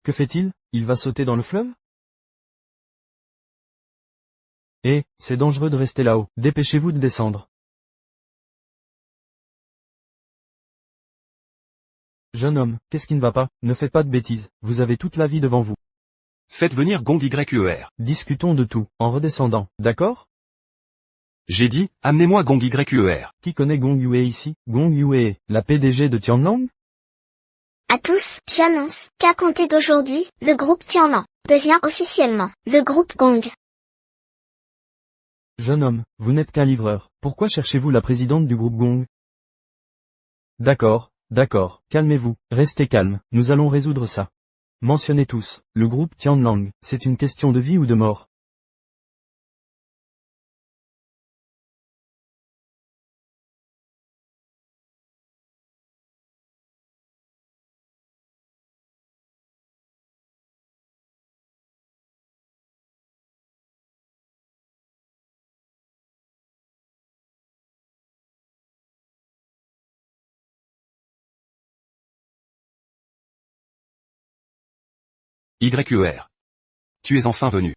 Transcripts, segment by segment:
Que fait-il? Il va sauter dans le fleuve? Eh, c'est dangereux de rester là-haut. Dépêchez-vous de descendre. Jeune homme, qu'est-ce qui ne va pas? Ne faites pas de bêtises, vous avez toute la vie devant vous. Faites venir Gong YUER. Discutons de tout, en redescendant, d'accord? J'ai dit, amenez-moi Gong YUER. Qui connaît Gong Yue ici? Gong Yue, la PDG de Tianlang? À tous, j'annonce qu'à compter d'aujourd'hui, le groupe Tianlan devient officiellement le groupe Gong. Jeune homme, vous n'êtes qu'un livreur, pourquoi cherchez-vous la présidente du groupe Gong? D'accord, calmez-vous, restez calme, nous allons résoudre ça. Mentionnez tous, le groupe Tianlang, c'est une question de vie ou de mort. YUER. Tu es enfin venu.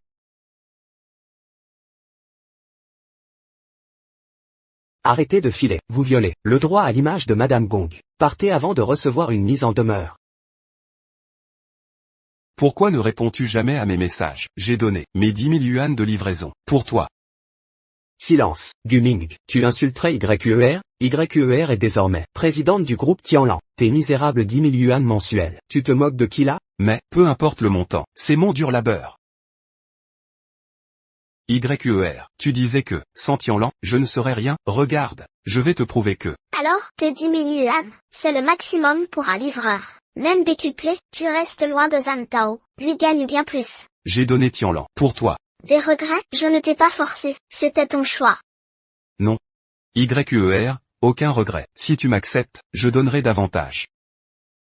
Arrêtez de filer, vous violez le droit à l'image de Madame Gong. Partez avant de recevoir une mise en demeure. Pourquoi ne réponds-tu jamais à mes messages? J'ai donné mes 10 000 yuan de livraison. Pour toi. Silence, Guming, tu insulterais YUER? YUER est désormais présidente du groupe Tianlan. Tes misérables 10 000 yuan mensuels. Tu te moques de qui là? Mais, peu importe le montant, c'est mon dur labeur. YUER, tu disais que, sans Tianlan, je ne serais rien. Regarde, je vais te prouver que. Alors, tes 10 000 yuan, c'est le maximum pour un livreur. Même décuplé, tu restes loin de Zhang Tao, lui gagne bien plus. J'ai donné Tianlan. Pour toi. Des regrets? Je ne t'ai pas forcé, c'était ton choix. Non. YUER, aucun regret. Si tu m'acceptes, je donnerai davantage.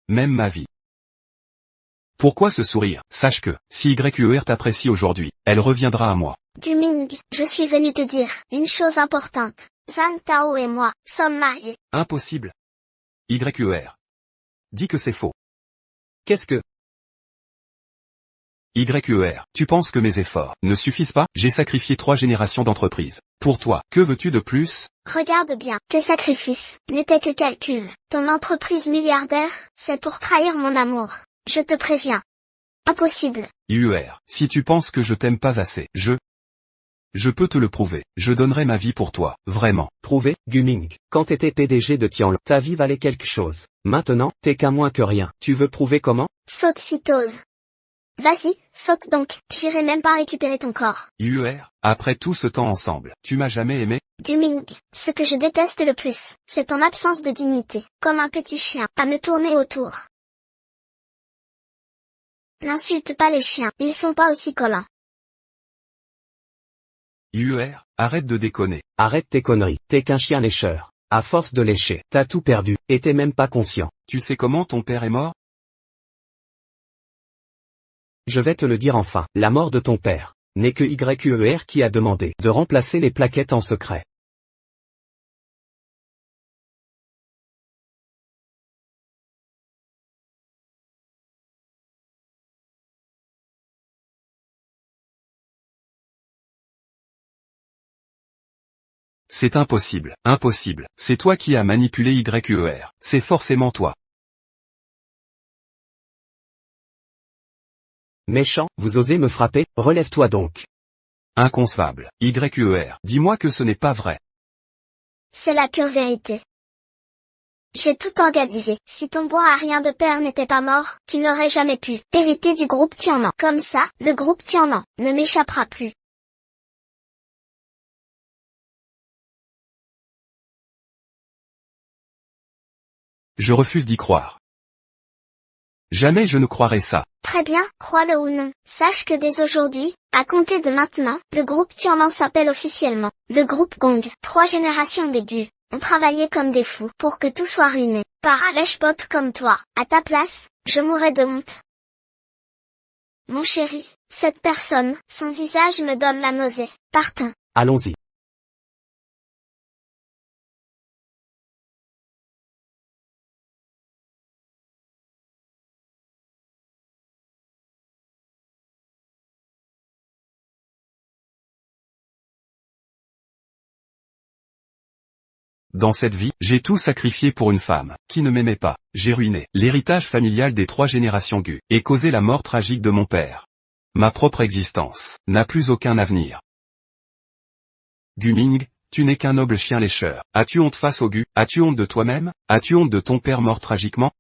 Même ma vie. Pourquoi ce sourire? Sache que, si YUER t'apprécie aujourd'hui, elle reviendra à moi. Guming, je suis venu te dire une chose importante. Zhang Tao et moi sommes mariés. Impossible. YUER. Dis que c'est faux. Qu'est-ce que? YUER, tu penses que mes efforts ne suffisent pas? J'ai sacrifié 3 générations d'entreprises. Pour toi, que veux-tu de plus? Regarde bien, tes sacrifices n'étaient que calculs. Ton entreprise milliardaire, c'est pour trahir mon amour. Je te préviens. Impossible. YUER, si tu penses que je t'aime pas assez, je peux te le prouver. Je donnerai ma vie pour toi, vraiment. Prouver, Guming. Quand t'étais PDG de Tianlan, ta vie valait quelque chose. Maintenant, t'es qu'un moins que rien. Tu veux prouver comment? Saute Citose. Vas-y, saute donc, j'irai même pas récupérer ton corps. YUER, après tout ce temps ensemble, tu m'as jamais aimé? Guming, ce que je déteste le plus, c'est ton absence de dignité, comme un petit chien, à me tourner autour. N'insulte pas les chiens, ils sont pas aussi collants. YUER, arrête de déconner. Arrête tes conneries, t'es qu'un chien lécheur. À force de lécher, t'as tout perdu, et t'es même pas conscient. Tu sais comment ton père est mort? Je vais te le dire enfin, la mort de ton père n'est que YUER qui a demandé de remplacer les plaquettes en secret. C'est impossible, impossible. C'est toi qui as manipulé YUER. C'est forcément toi. Méchant, vous osez me frapper? Relève-toi donc. Inconcevable. YUER, dis-moi que ce n'est pas vrai. C'est la pure vérité. J'ai tout organisé. Si ton bois à rien de père n'était pas mort, tu n'aurais jamais pu hériter du groupe Tianlan. Comme ça, le groupe Tianlan ne m'échappera plus. Je refuse d'y croire. Jamais je ne croirais ça. Très bien, crois-le ou non. Sache que dès aujourd'hui, à compter de maintenant, le groupe Tianlan s'appelle officiellement le groupe Gong. 3 générations d'aigus ont travaillé comme des fous pour que tout soit ruiné par un lèche-botte comme toi. À ta place, je mourrais de honte. Mon chéri, cette personne, son visage me donne la nausée. Partons. Allons-y. Dans cette vie, j'ai tout sacrifié pour une femme, qui ne m'aimait pas. J'ai ruiné l'héritage familial des 3 générations Gu, et causé la mort tragique de mon père. Ma propre existence n'a plus aucun avenir. Gu Ming, tu n'es qu'un noble chien lécheur. As-tu honte face au Gu? As-tu honte de toi-même? As-tu honte de ton père mort tragiquement?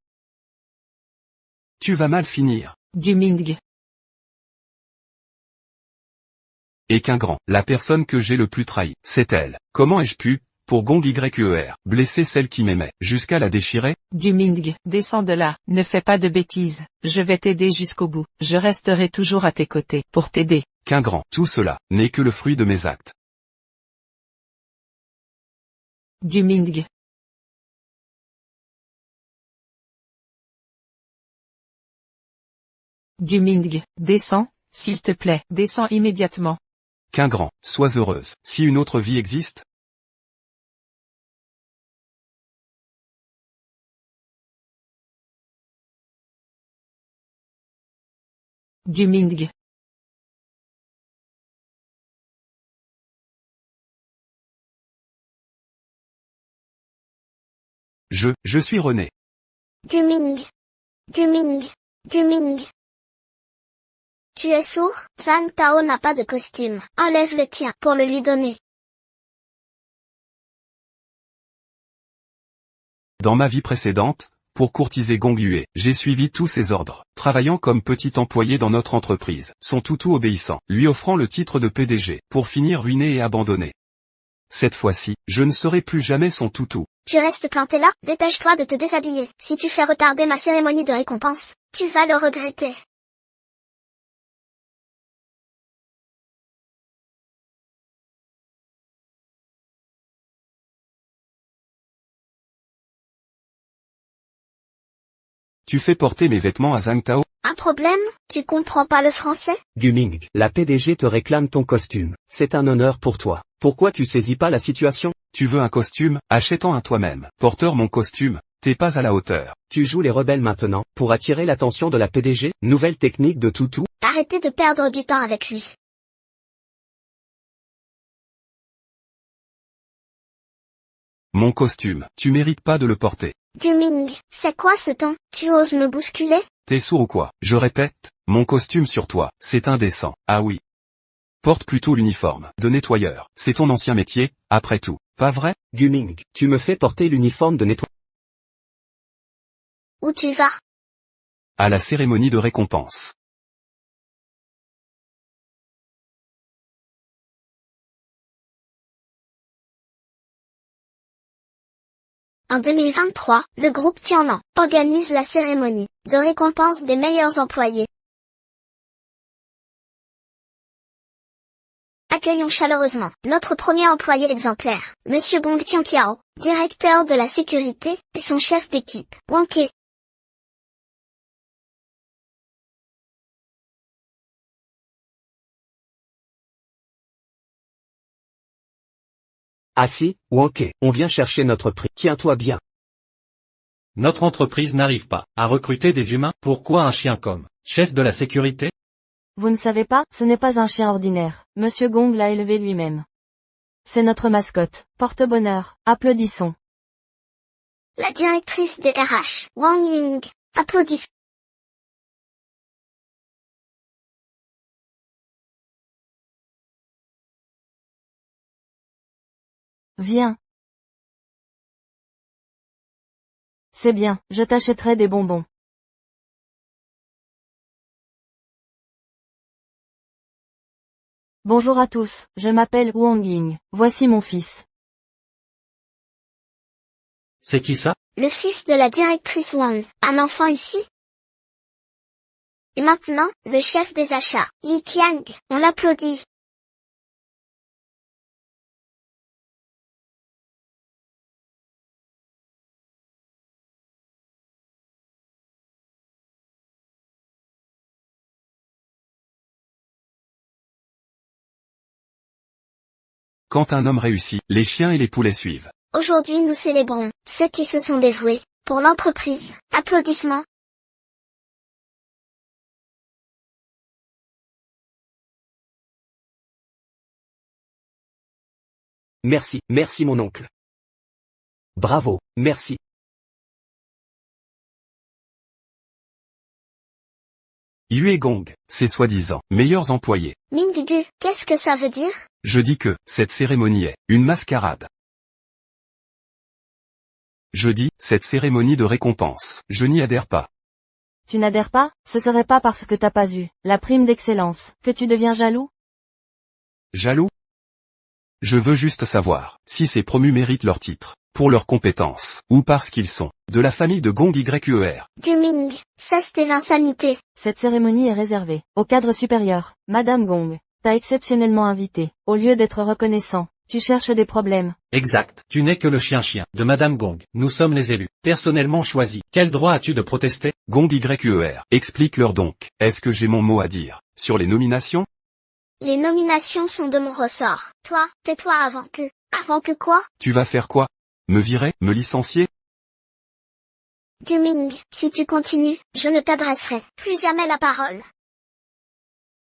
Tu vas mal finir. Gu Ming. Et qu'un grand, la personne que j'ai le plus trahi, c'est elle. Comment ai-je pu, pour Gong Yer, blesser celle qui m'aimait, jusqu'à la déchirer? Gu Ming, descends de là, ne fais pas de bêtises, je vais t'aider jusqu'au bout, je resterai toujours à tes côtés, pour t'aider. Qu'un grand, tout cela, n'est que le fruit de mes actes. Gu Ming. Gu Ming, descends, s'il te plaît, descends immédiatement. Qu'un grand, sois heureuse, si une autre vie existe? Gu Ming. Je suis René. Gu Ming. Gu Ming. Gu Ming. Tu es sourd? Zhang Tao n'a pas de costume. Enlève le tien pour le lui donner. Dans ma vie précédente, pour courtiser Gong Yue, j'ai suivi tous ses ordres, travaillant comme petit employé dans notre entreprise, son toutou obéissant, lui offrant le titre de PDG, pour finir ruiné et abandonné. Cette fois-ci, je ne serai plus jamais son toutou. Tu restes planté là? Dépêche-toi de te déshabiller. Si tu fais retarder ma cérémonie de récompense, tu vas le regretter. Tu fais porter mes vêtements à Zhang Tao? Un problème? Tu comprends pas le français? Gu Ming, la PDG te réclame ton costume. C'est un honneur pour toi. Pourquoi tu saisis pas la situation? Tu veux un costume? Achète-en un toi-même. Porteur mon costume, t'es pas à la hauteur. Tu joues les rebelles maintenant, pour attirer l'attention de la PDG? Nouvelle technique de toutou? Arrêtez de perdre du temps avec lui. Mon costume, tu mérites pas de le porter. Gu Ming, c'est quoi ce ton? Tu oses me bousculer? T'es sourd ou quoi? Je répète, mon costume sur toi, c'est indécent. Ah oui. Porte plutôt l'uniforme de nettoyeur. C'est ton ancien métier, après tout. Pas vrai? Gu Ming, tu me fais porter l'uniforme de nettoyeur. Où tu vas? À la cérémonie de récompense. En 2023, le groupe Tianlan organise la cérémonie de récompense des meilleurs employés. Accueillons chaleureusement notre premier employé exemplaire, Monsieur Gong Tianqiao, directeur de la sécurité, et son chef d'équipe, Wang Ke. Assis, Wanké, on vient chercher notre prix. Tiens-toi bien. Notre entreprise n'arrive pas à recruter des humains. Pourquoi un chien comme chef de la sécurité? Vous ne savez pas, ce n'est pas un chien ordinaire. Monsieur Gong l'a élevé lui-même. C'est notre mascotte. Porte-bonheur. Applaudissons. La directrice des RH, Wang Ying, applaudissons. Viens. C'est bien, je t'achèterai des bonbons. Bonjour à tous, je m'appelle Wang Ying. Voici mon fils. C'est qui ça? Le fils de la directrice Wang, un enfant ici? Et maintenant, le chef des achats, Yi Qiang, on l'applaudit. Quand un homme réussit, les chiens et les poulets suivent. Aujourd'hui nous célébrons ceux qui se sont dévoués pour l'entreprise. Applaudissements. Merci mon oncle. Bravo, merci. Yue Gong, c'est soi-disant meilleurs employés. Minggu, qu'est-ce que ça veut dire? Je dis que cette cérémonie est une mascarade. Je dis, cette cérémonie de récompense, je n'y adhère pas. Tu n'adhères pas? Ce serait pas parce que t'as pas eu la prime d'excellence que tu deviens jaloux? Jaloux? Je veux juste savoir si ces promus méritent leur titre, pour leurs compétences, ou parce qu'ils sont de la famille de Gong Yuer. Guming, cesse tes insanités. Cette cérémonie est réservée au cadre supérieur. Madame Gong, t'as exceptionnellement invité. Au lieu d'être reconnaissant, tu cherches des problèmes. Exact. Tu n'es que le chien-chien de Madame Gong. Nous sommes les élus, personnellement choisis. Quel droit as-tu de protester? Gong Yuer, explique-leur donc, est-ce que j'ai mon mot à dire sur les nominations? Les nominations sont de mon ressort. Toi, tais-toi avant que... Avant que quoi? Tu vas faire quoi? Me virer? Me licencier? Guming, si tu continues, je ne t'adresserai plus jamais la parole.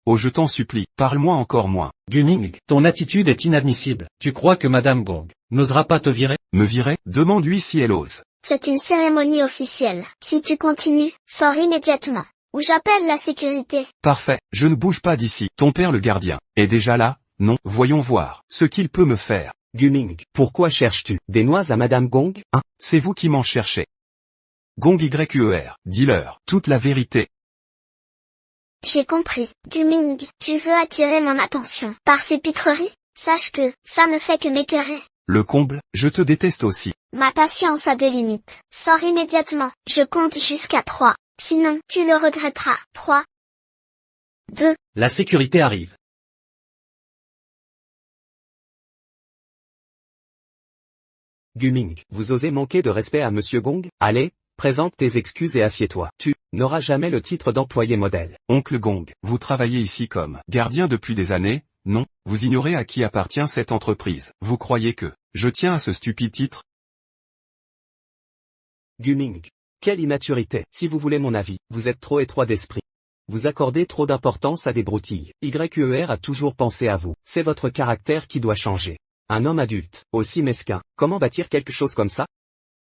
Oh, je t'en supplie, parle-moi encore moins. Guming, ton attitude est inadmissible. Tu crois que Madame Gong n'osera pas te virer? Me virer? Demande-lui si elle ose. C'est une cérémonie officielle. Si tu continues, sors immédiatement. Ou j'appelle la sécurité. Parfait, je ne bouge pas d'ici. Ton père le gardien est déjà là? Non, voyons voir ce qu'il peut me faire. Guming, pourquoi cherches-tu des noix à Madame Gong? Hein? C'est vous qui m'en cherchez. Gong Yuer, dis-leur toute la vérité. J'ai compris. Guming, tu veux attirer mon attention par ces pitreries? Sache que, ça ne fait que m'écœurer. Le comble, je te déteste aussi. Ma patience a des limites. Sors immédiatement. Je compte jusqu'à 3. Sinon, tu le regretteras. 3. 2. La sécurité arrive. Guming, vous osez manquer de respect à Monsieur Gong? Allez, présente tes excuses et assieds-toi. Tu n'auras jamais le titre d'employé modèle. Oncle Gong, vous travaillez ici comme gardien depuis des années? Non, vous ignorez à qui appartient cette entreprise. Vous croyez que je tiens à ce stupide titre? Guming, quelle immaturité. Si vous voulez mon avis, vous êtes trop étroit d'esprit. Vous accordez trop d'importance à des broutilles. Yuer a toujours pensé à vous. C'est votre caractère qui doit changer. Un homme adulte, aussi mesquin, comment bâtir quelque chose comme ça?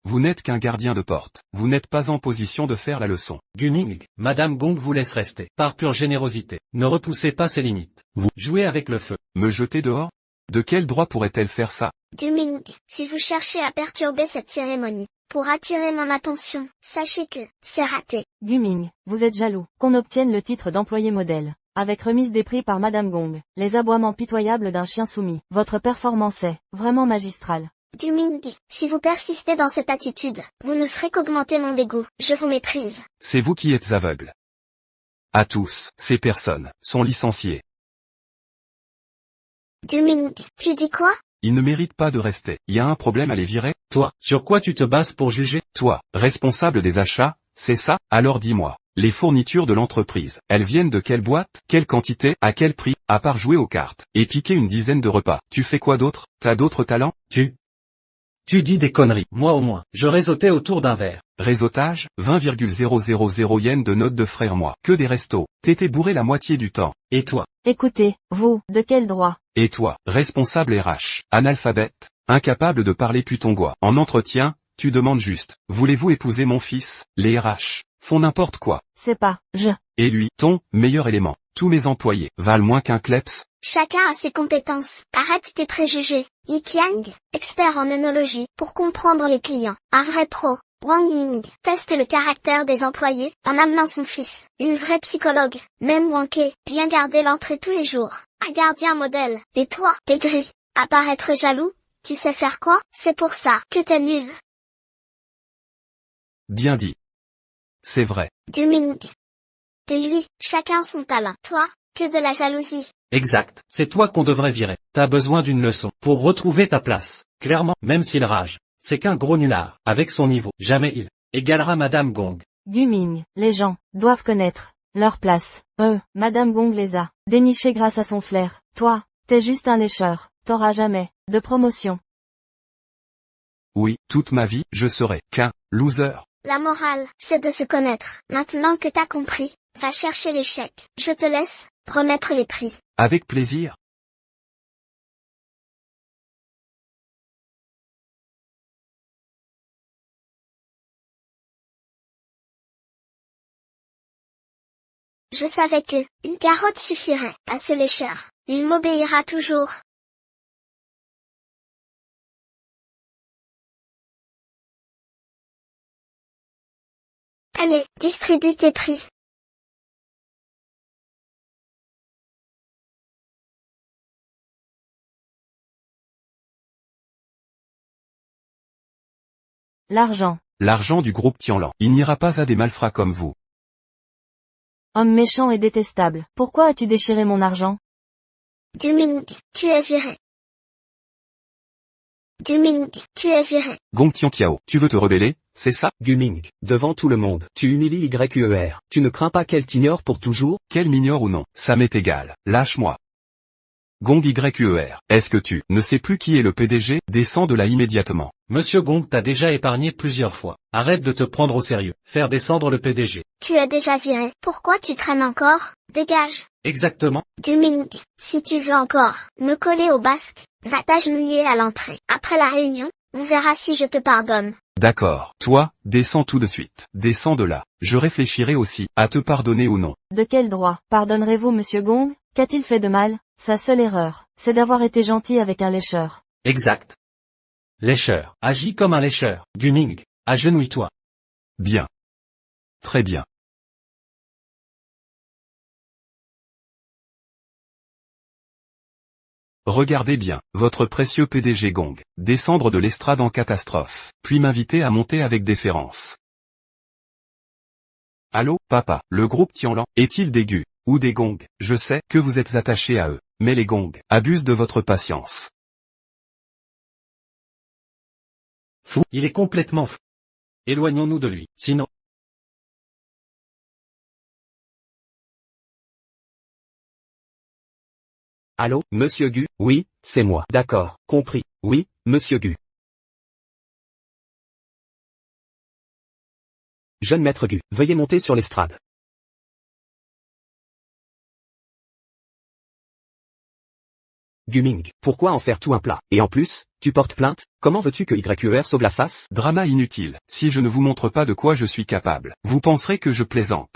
Vous n'êtes qu'un gardien de porte. Vous n'êtes pas en position de faire la leçon. Guming, Madame Gong vous laisse rester. Par pure générosité. Ne repoussez pas ses limites. Vous jouez avec le feu. Me jeter dehors? De quel droit pourrait-elle faire ça? Guming, si vous cherchez à perturber cette cérémonie, pour attirer mon attention, sachez que, c'est raté. Guming, vous êtes jaloux qu'on obtienne le titre d'employé modèle. Avec remise des prix par Madame Gong, les aboiements pitoyables d'un chien soumis. Votre performance est vraiment magistrale. Guming, si vous persistez dans cette attitude, vous ne ferez qu'augmenter mon dégoût. Je vous méprise. C'est vous qui êtes aveugle. À tous, ces personnes sont licenciées. Guming, tu dis quoi? Ils ne méritent pas de rester. Y a un problème à les virer? Toi, sur quoi tu te bases pour juger? Toi, responsable des achats, c'est ça? Alors dis-moi. Les fournitures de l'entreprise, elles viennent de quelle boîte? Quelle quantité? À quel prix? À part jouer aux cartes et piquer une dizaine de repas, tu fais quoi d'autre? T'as d'autres talents? Tu dis des conneries. Moi au moins, je réseautais autour d'un verre. Réseautage, 20,000 yens de notes de frère moi. Que des restos. T'étais bourré la moitié du temps. Et toi? Écoutez, vous, de quel droit? Et toi, responsable RH, analphabète, incapable de parler putongois. En entretien, tu demandes juste, voulez-vous épouser mon fils? Les RH font n'importe quoi. C'est pas, Et lui, ton meilleur élément. Tous mes employés valent moins qu'un kleps. Chacun a ses compétences. Arrête tes préjugés. Yi Qiang, expert en œnologie, pour comprendre les clients. Un vrai pro. Wang Ying, teste le caractère des employés, en amenant son fils. Une vraie psychologue. Même Wang Ke, bien garder l'entrée tous les jours. Un gardien modèle. Et toi, aigri, à part être jaloux, tu sais faire quoi? C'est pour ça que t'es nul. Bien dit. C'est vrai. Guming. Et lui, chacun son talent. Toi, que de la jalousie. Exact. C'est toi qu'on devrait virer. T'as besoin d'une leçon pour retrouver ta place. Clairement, même s'il rage, c'est qu'un gros nulard. Avec son niveau, jamais il égalera Madame Gong. Guming, les gens doivent connaître leur place. Madame Gong les a dénichés grâce à son flair. Toi, t'es juste un lécheur. T'auras jamais de promotion. Oui, toute ma vie, je serai qu'un loser. La morale, c'est de se connaître. Maintenant que t'as compris, va chercher l'échec. Je te laisse remettre les prix. Avec plaisir. Je savais que, une carotte suffirait à ce lécheur. Il m'obéira toujours. Allez, distribue tes prix. L'argent. L'argent du groupe Tianlan. Il n'ira pas à des malfrats comme vous. Homme méchant et détestable. Pourquoi as-tu déchiré mon argent? Guming, tu es viré. Guming, tu es viré. Gong Tianqiao, tu veux te rebeller, c'est ça? Guming, devant tout le monde, tu humilies YUER. Tu ne crains pas qu'elle t'ignore pour toujours? Qu'elle m'ignore ou non, ça m'est égal. Lâche-moi. Gong YUER, est-ce que tu ne sais plus qui est le PDG? Descends de là immédiatement. Monsieur Gong t'a déjà épargné plusieurs fois. Arrête de te prendre au sérieux. Faire descendre le PDG. Tu es déjà viré. Pourquoi tu traînes encore? Dégage. Exactement. Guming, si tu veux encore me coller au basque, va t'agenouiller à l'entrée. Après la réunion, on verra si je te pardonne. D'accord. Toi, descends tout de suite. Descends de là. Je réfléchirai aussi, à te pardonner ou non. De quel droit? Pardonnerez-vous monsieur Gong? Qu'a-t-il fait de mal? Sa seule erreur, c'est d'avoir été gentil avec un lécheur. Exact. Lécheur. Agis comme un lécheur. Guming, agenouille-toi. Bien. Très bien. Regardez bien, votre précieux PDG Gong, descendre de l'estrade en catastrophe, puis m'inviter à monter avec déférence. Allô, papa, le groupe Tianlan, est-il des gus, ou des Gong? Je sais que vous êtes attaché à eux, mais les Gong abusent de votre patience. Fou, il est complètement fou. Éloignons-nous de lui, sinon... Allô, monsieur Gu? Oui, c'est moi. D'accord, compris. Oui, monsieur Gu. Jeune maître Gu, veuillez monter sur l'estrade. Guming, pourquoi en faire tout un plat? Et en plus, tu portes plainte? Comment veux-tu que YUER sauve la face? Drama inutile, si je ne vous montre pas de quoi je suis capable, vous penserez que je plaisante.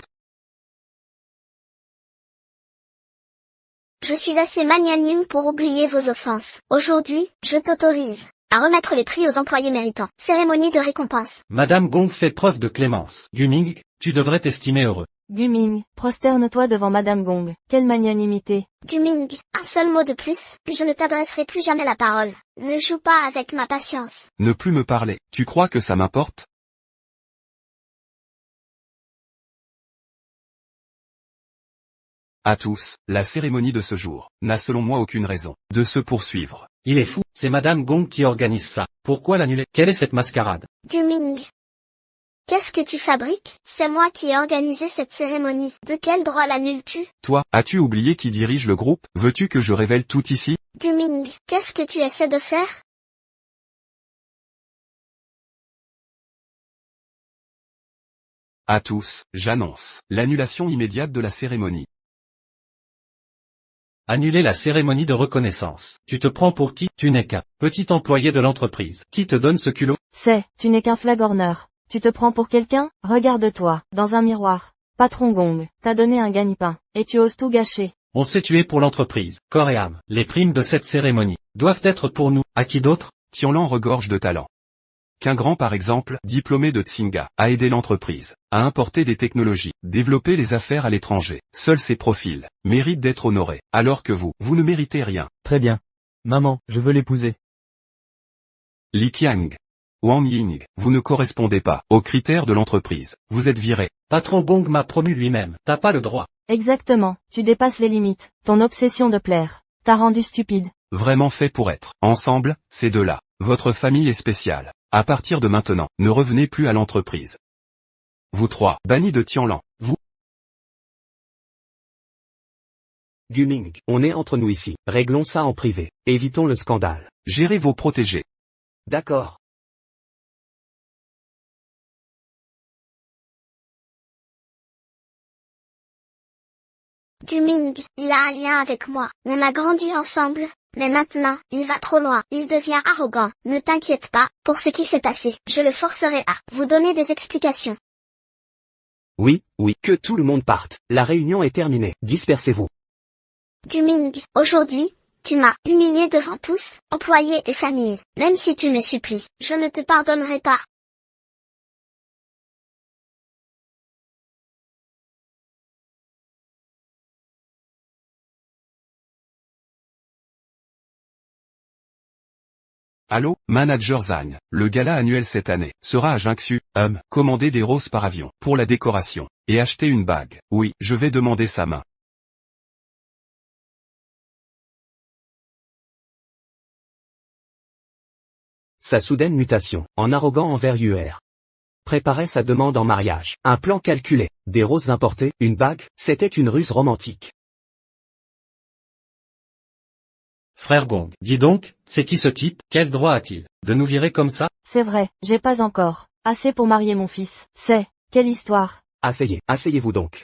Je suis assez magnanime pour oublier vos offenses. Aujourd'hui, je t'autorise à remettre les prix aux employés méritants. Cérémonie de récompense. Madame Gong fait preuve de clémence. Guming, tu devrais t'estimer heureux. Guming, prosterne-toi devant Madame Gong. Quelle magnanimité. Guming, un seul mot de plus, puis je ne t'adresserai plus jamais la parole. Ne joue pas avec ma patience. Ne plus me parler, tu crois que ça m'importe? À tous, la cérémonie de ce jour n'a selon moi aucune raison de se poursuivre. Il est fou, c'est Madame Gong qui organise ça. Pourquoi l'annuler? Quelle est cette mascarade? Guming. Qu'est-ce que tu fabriques? C'est moi qui ai organisé cette cérémonie. De quel droit l'annules-tu? Toi, as-tu oublié qui dirige le groupe? Veux-tu que je révèle tout ici? Guming, qu'est-ce que tu essaies de faire? À tous, j'annonce l'annulation immédiate de la cérémonie. Annuler la cérémonie de reconnaissance. Tu te prends pour qui? Tu n'es qu'un petit employé de l'entreprise. Qui te donne ce culot? Tu n'es qu'un flagorneur. Tu te prends pour quelqu'un? Regarde-toi, dans un miroir. Patron Gong, t'as donné un gagne-pain, et tu oses tout gâcher. On s'est tué pour l'entreprise. Corps et âme. Les primes de cette cérémonie doivent être pour nous. À qui d'autre? Tianlan regorge de talent. Qu'un grand par exemple, diplômé de Tsinga, a aidé l'entreprise à importer des technologies, développer les affaires à l'étranger. Seuls ces profils méritent d'être honorés, alors que vous ne méritez rien. Très bien. Maman, je veux l'épouser. Li Qiang, Wang Ying, vous ne correspondez pas aux critères de l'entreprise. Vous êtes viré. Patron Gong m'a promu lui-même. T'as pas le droit. Exactement, tu dépasses les limites. Ton obsession de plaire t'a rendu stupide. Vraiment fait pour être ensemble, ces deux-là. Votre famille est spéciale. À partir de maintenant, ne revenez plus à l'entreprise. Vous trois, bannis de Tianlan. Vous. Guming, on est entre nous ici. Réglons ça en privé. Évitons le scandale. Gérez vos protégés. D'accord. Guming, il a un lien avec moi. On a grandi ensemble. Mais maintenant, il va trop loin. Il devient arrogant. Ne t'inquiète pas, pour ce qui s'est passé. Je le forcerai à vous donner des explications. Oui, oui, que tout le monde parte. La réunion est terminée. Dispersez-vous. Guming, aujourd'hui, tu m'as humilié devant tous, employés et famille. Même si tu me supplies, je ne te pardonnerai pas. Allô, manager Zhang. Le gala annuel cette année sera à Jinxu. Commander des roses par avion pour la décoration et acheter une bague. Oui, je vais demander sa main. Sa soudaine mutation, en arrogant envers UR. Préparait sa demande en mariage. Un plan calculé, des roses importées, une bague, c'était une ruse romantique. Frère Gong, dis donc, c'est qui ce type? Quel droit a-t-il de nous virer comme ça? C'est vrai, j'ai pas encore assez pour marier mon fils. Quelle histoire. Asseyez-vous donc.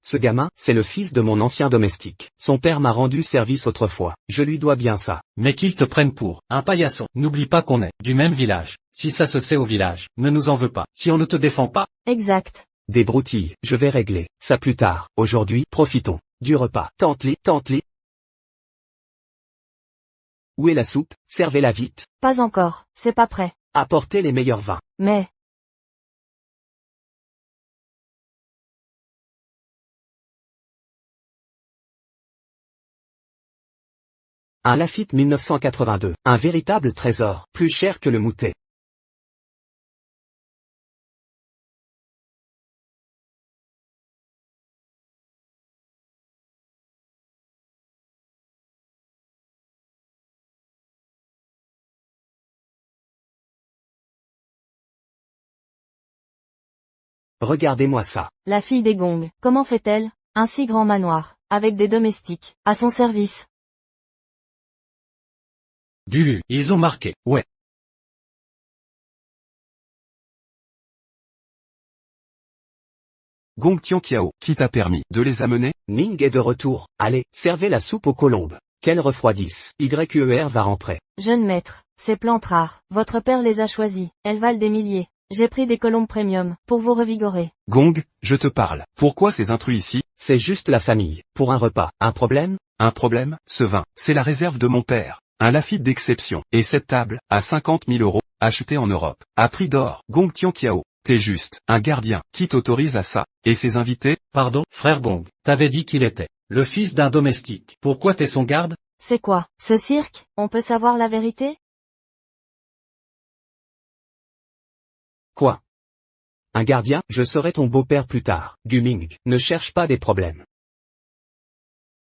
Ce gamin, c'est le fils de mon ancien domestique. Son père m'a rendu service autrefois. Je lui dois bien ça. Mais qu'ils te prennent pour un paillasson. N'oublie pas qu'on est du même village. Si ça se sait au village, ne nous en veux pas. Si on ne te défend pas. Exact. Des broutilles, je vais régler ça plus tard. Aujourd'hui, profitons du repas. Tante-Li. Où est la soupe? Servez-la vite. Pas encore, c'est pas prêt. Apportez les meilleurs vins. Mais, Un Lafite 1982. Un véritable trésor, plus cher que le Moutet. Regardez-moi ça. la fille des Gong, comment fait-elle? Un si grand manoir, avec des domestiques, à son service. Ils ont marqué, ouais. Gong Tianqiao, qui t'a permis de les amener? Ning est de retour. Allez, servez la soupe aux colombes. Qu'elle refroidisse. YER va rentrer. Jeune maître, ces plantes rares, votre père les a choisies, elles valent des milliers. J'ai pris des colombes premium, pour vous revigorer. Gong, je te parle. Pourquoi ces intrus ici? C'est juste la famille. Pour un repas. Un problème? Un problème? Ce vin, c'est la réserve de mon père. Un Lafite d'exception. Et cette table, à 50 000 €, achetée en Europe, à prix d'or. Gong Tianqiao, t'es juste un gardien. Qui t'autorise à ça? Et ses invités? Pardon, frère Gong, t'avais dit qu'il était le fils d'un domestique. Pourquoi t'es son garde? C'est quoi, ce cirque? On peut savoir la vérité? Quoi? Un gardien? Je serai ton beau-père plus tard. Guming, ne cherche pas des problèmes.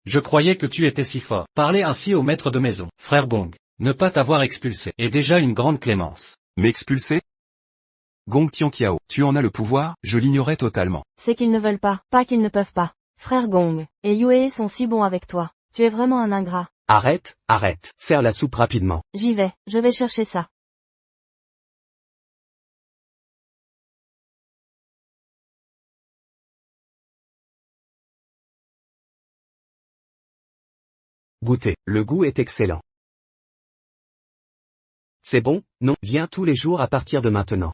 Je croyais que tu étais si fort. Parler ainsi au maître de maison. Frère Gong, ne pas t'avoir expulsé est déjà une grande clémence. M'expulser? Gong Tianqiao, tu en as le pouvoir? Je l'ignorais totalement. C'est qu'ils ne veulent pas qu'ils ne peuvent pas. Frère Gong, et Yue sont si bons avec toi. Tu es vraiment un ingrat. Arrête. Serre la soupe rapidement. J'y vais, je vais chercher ça. Goûtez, le goût est excellent. C'est bon? Non, viens tous les jours à partir de maintenant.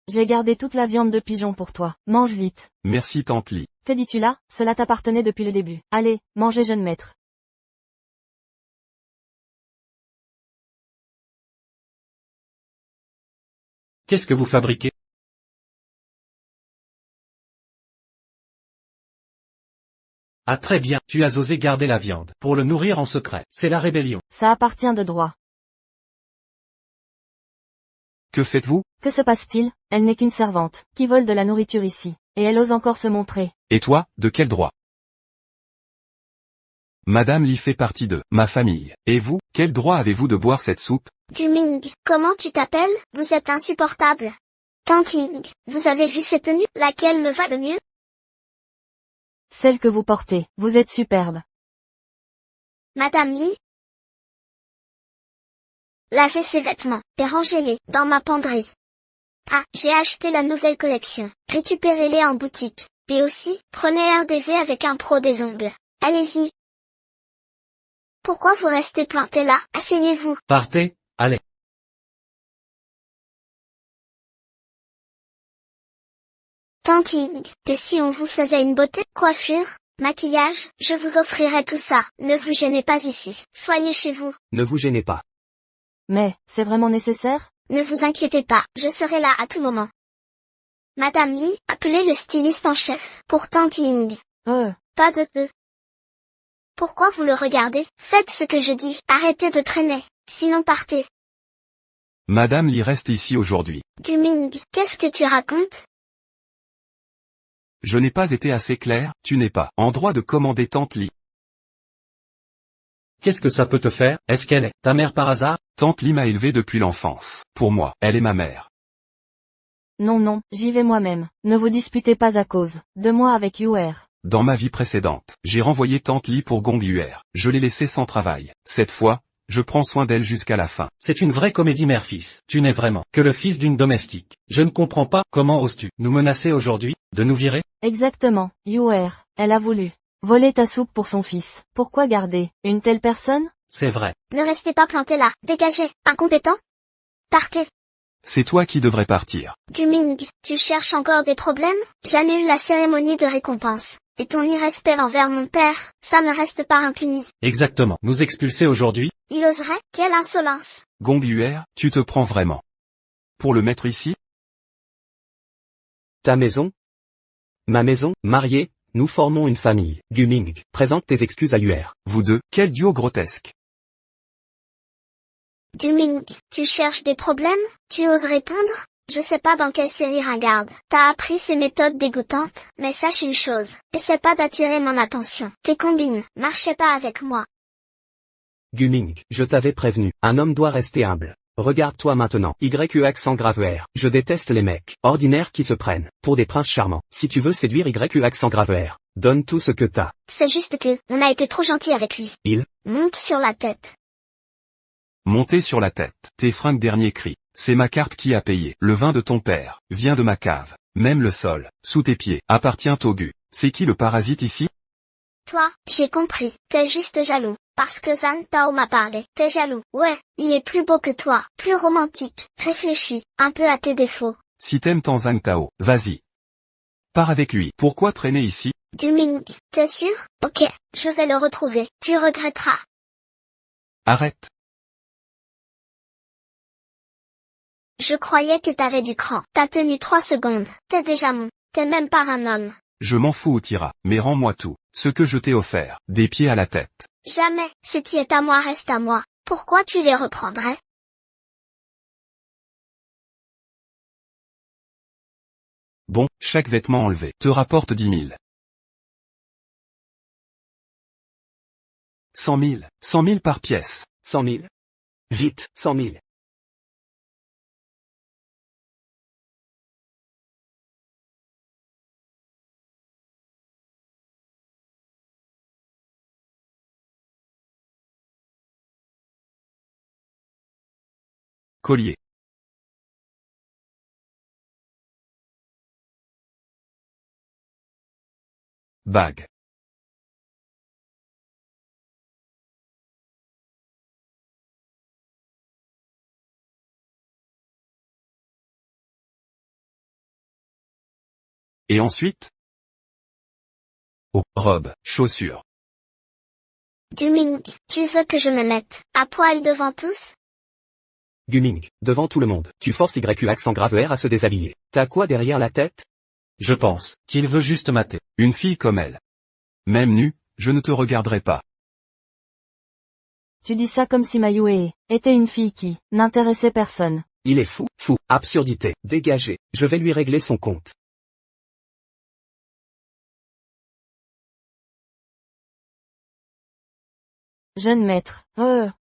J'ai gardé toute la viande de pigeon pour toi. Mange vite. Merci tante Li. Que dis-tu là? Cela t'appartenait depuis le début. Allez, mangez jeune maître. Qu'est-ce que vous fabriquez? Ah très bien, tu as osé garder la viande, pour le nourrir en secret. C'est la rébellion. Ça appartient de droit. Que faites-vous? Que se passe-t-il? Elle n'est qu'une servante, qui vole de la nourriture ici. Et elle ose encore se montrer. Et toi, de quel droit? Madame Li fait partie de ma famille. Et vous, quel droit avez-vous de boire cette soupe? Guming, comment tu t'appelles? Vous êtes insupportable. Tanting, vous avez vu cette tenue? Laquelle me va le mieux? Celle que vous portez, vous êtes superbe. Madame Li? Lavez ces vêtements, et rangez-les, dans ma penderie. Ah, j'ai acheté la nouvelle collection. Récupérez-les en boutique. Et aussi, prenez RDV avec un pro des ongles. Allez-y. Pourquoi vous restez planté là? Asseyez-vous. Partez, allez. Tante Ying, et si on vous faisait une beauté, coiffure, maquillage, je vous offrirais tout ça. Ne vous gênez pas ici. Soyez chez vous. Ne vous gênez pas. Mais, c'est vraiment nécessaire? Ne vous inquiétez pas, je serai là à tout moment. Madame Lee, appelez le styliste en chef, pour Tante Ying. Pas de peu. Pourquoi vous le regardez? Faites ce que je dis, arrêtez de traîner, sinon partez. Madame Lee reste ici aujourd'hui. Guming, qu'est-ce que tu racontes? Je n'ai pas été assez clair, tu n'es pas en droit de commander Tante Lee. Qu'est-ce que ça peut te faire? Est-ce qu'elle est ta mère par hasard? Tante Lee m'a élevé depuis l'enfance. Pour moi, elle est ma mère. Non, j'y vais moi-même. Ne vous disputez pas à cause de moi avec Yuer. Dans ma vie précédente, j'ai renvoyé Tante Lee pour Gong Yuer. Je l'ai laissée sans travail. Cette fois, je prends soin d'elle jusqu'à la fin. C'est une vraie comédie mère-fils. Tu n'es vraiment que le fils d'une domestique. Je ne comprends pas, comment oses-tu nous menacer aujourd'hui, de nous virer? Exactement, Yuer, elle a voulu voler ta soupe pour son fils. Pourquoi garder une telle personne? C'est vrai. Ne restez pas planté là, dégagez, incompétent. Partez. C'est toi qui devrais partir. Guming, tu cherches encore des problèmes? J'annule la cérémonie de récompense. Et ton irrespect envers mon père, ça ne reste pas impuni. Exactement. Nous expulser aujourd'hui? Il oserait? Quelle insolence! Gong Yuer, tu te prends vraiment pour le mettre ici? Ta maison? Ma maison, mariée, nous formons une famille. Guming, présente tes excuses à Yuer. Vous deux, quel duo grotesque. Guming, tu cherches des problèmes? Tu oses répondre? Je sais pas dans quelle série ringarde t'as appris ces méthodes dégoûtantes, mais sache une chose, essaie pas d'attirer mon attention. Tes combines, marchez pas avec moi. Guming, je t'avais prévenu, un homme doit rester humble. Regarde-toi maintenant, YE accent grave R. Je déteste les mecs ordinaires qui se prennent pour des princes charmants. Si tu veux séduire YE accent grave R, donne tout ce que t'as. C'est juste que, on a été trop gentil avec lui. Il monte sur la tête. Monter sur la tête. Tes fringues dernier cri. C'est ma carte qui a payé. Le vin de ton père vient de ma cave. Même le sol, sous tes pieds, appartient au Gu. C'est qui le parasite ici? Toi, j'ai compris, t'es juste jaloux. Parce que Zhang Tao m'a parlé. T'es jaloux. Ouais, il est plus beau que toi, plus romantique, réfléchi, un peu à tes défauts. Si t'aimes ton Zhang Tao, vas-y. Pars avec lui. Pourquoi traîner ici? Guming, t'es sûr? Ok, je vais le retrouver. Tu regretteras. Arrête. Je croyais que t'avais du cran. T'as tenu 3 secondes. T'es déjà mon. T'es même pas un homme. Je m'en fous Outira, mais rends-moi tout. Ce que je t'ai offert. Des pieds à la tête. Jamais. Ce qui est à moi reste à moi. Pourquoi tu les reprendrais? Bon, chaque vêtement enlevé te rapporte 10 000. 100 000. 100 000 par pièce. 100 000. Vite, 100 000. Collier. Bague. Et ensuite? Oh, robe, chaussures. Guming, tu veux que je me mette à poil devant tous? Guming, devant tout le monde, tu forces YU accent grave R à se déshabiller. T'as quoi derrière la tête? Je pense qu'il veut juste mater. Une fille comme elle. Même nue, je ne te regarderai pas. Tu dis ça comme si ma Yue était une fille qui n'intéressait personne. Il est fou, absurdité, dégagé, je vais lui régler son compte. Jeune maître,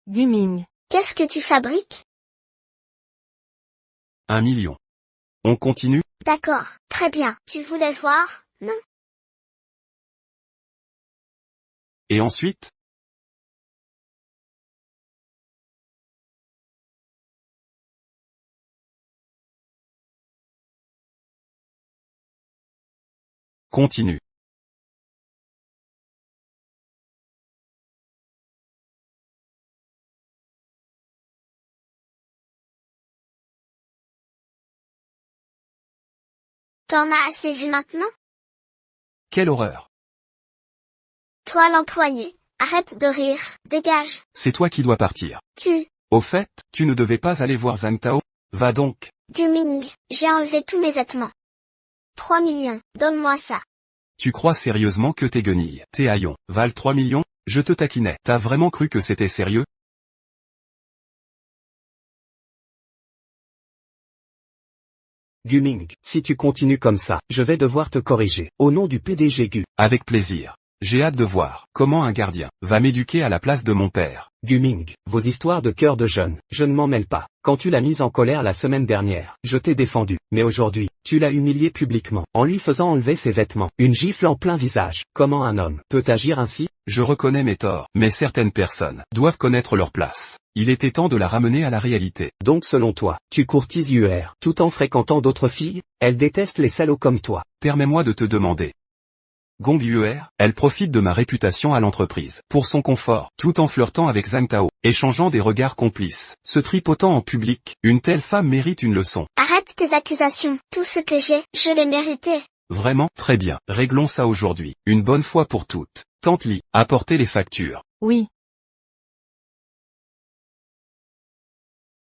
Guming. Qu'est-ce que tu fabriques? 1 million. On continue? D'accord, très bien. Tu voulais voir, non? Et ensuite? Continue. T'en as assez vu maintenant? Quelle horreur. Toi l'employé, arrête de rire, dégage. C'est toi qui dois partir. Au fait, tu ne devais pas aller voir Zhang Tao. Va donc. Guming, j'ai enlevé tous mes vêtements. 3 millions, donne-moi ça. Tu crois sérieusement que tes guenilles, tes haillons, valent 3 millions? Je te taquinais. T'as vraiment cru que c'était sérieux? Guming, si tu continues comme ça, je vais devoir te corriger. Au nom du PDG Gu. Avec plaisir. J'ai hâte de voir comment un gardien va m'éduquer à la place de mon père. Guming, vos histoires de cœur de jeune, je ne m'en mêle pas. Quand tu l'as mise en colère la semaine dernière, je t'ai défendu. Mais aujourd'hui, tu l'as humilié publiquement, en lui faisant enlever ses vêtements. Une gifle en plein visage. Comment un homme peut agir ainsi? Je reconnais mes torts, mais certaines personnes doivent connaître leur place. Il était temps de la ramener à la réalité. Donc selon toi, tu courtises UR, tout en fréquentant d'autres filles? Elle déteste les salauds comme toi. Permets-moi de te demander. Gong UR, elle profite de ma réputation à l'entreprise, pour son confort, tout en flirtant avec Zhang Tao, échangeant des regards complices, se tripotant en public. Une telle femme mérite une leçon. Arrête tes accusations, tout ce que j'ai, je l'ai mérité. Vraiment? Très bien, réglons ça aujourd'hui, une bonne fois pour toutes. Tante Li, apportez les factures. Oui.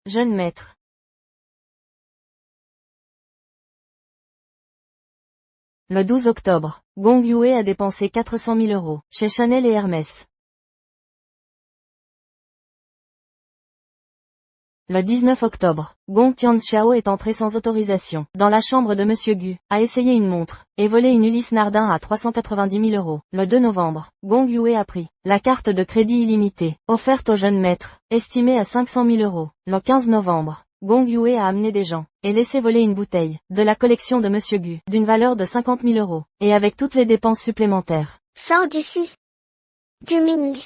Jeune maître. Le 12 octobre, Gong Yue a dépensé 400 000 euros, chez Chanel et Hermès. Le 19 octobre, Gong Tianxiao est entré sans autorisation, dans la chambre de Monsieur Gu, a essayé une montre, et volé une Ulysse Nardin à 390 000 euros. Le 2 novembre, Gong Yue a pris la carte de crédit illimitée, offerte au jeune maître, estimée à 500 000 euros. Le 15 novembre, Gong Yue a amené des gens, et laissé voler une bouteille, de la collection de Monsieur Gu, d'une valeur de 50 000 euros, et avec toutes les dépenses supplémentaires. Sors d'ici. Guming.